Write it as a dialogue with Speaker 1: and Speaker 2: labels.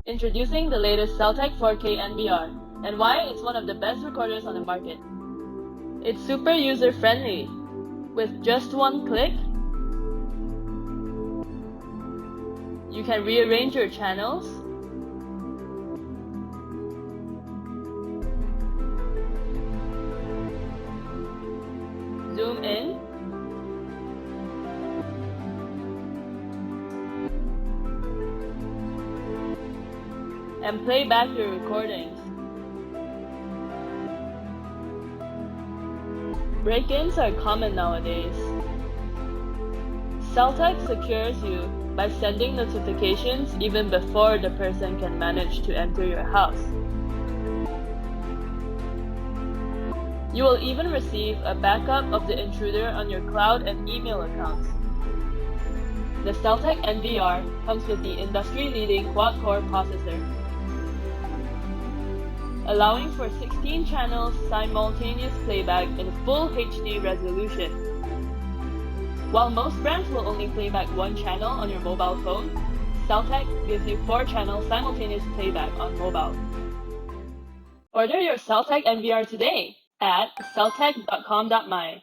Speaker 1: Introducing the latest Celtech 4K NVR and why it's one of the best recorders on the market. It's super user-friendly. With just one click, you can rearrange your channels, zoom in, and play back your recordings. Break-ins are common nowadays. Celtech secures you by sending notifications even before the person can manage to enter your house. You will even receive a backup of the intruder on your cloud and email accounts. The Celtech NVR comes with the industry-leading quad-core processor, allowing for 16 channels simultaneous playback in full HD resolution. While most brands will only play back one channel on your mobile phone, Celtech gives you 4 channel simultaneous playback on mobile. Order your Celtech NVR today at celtech.com.my.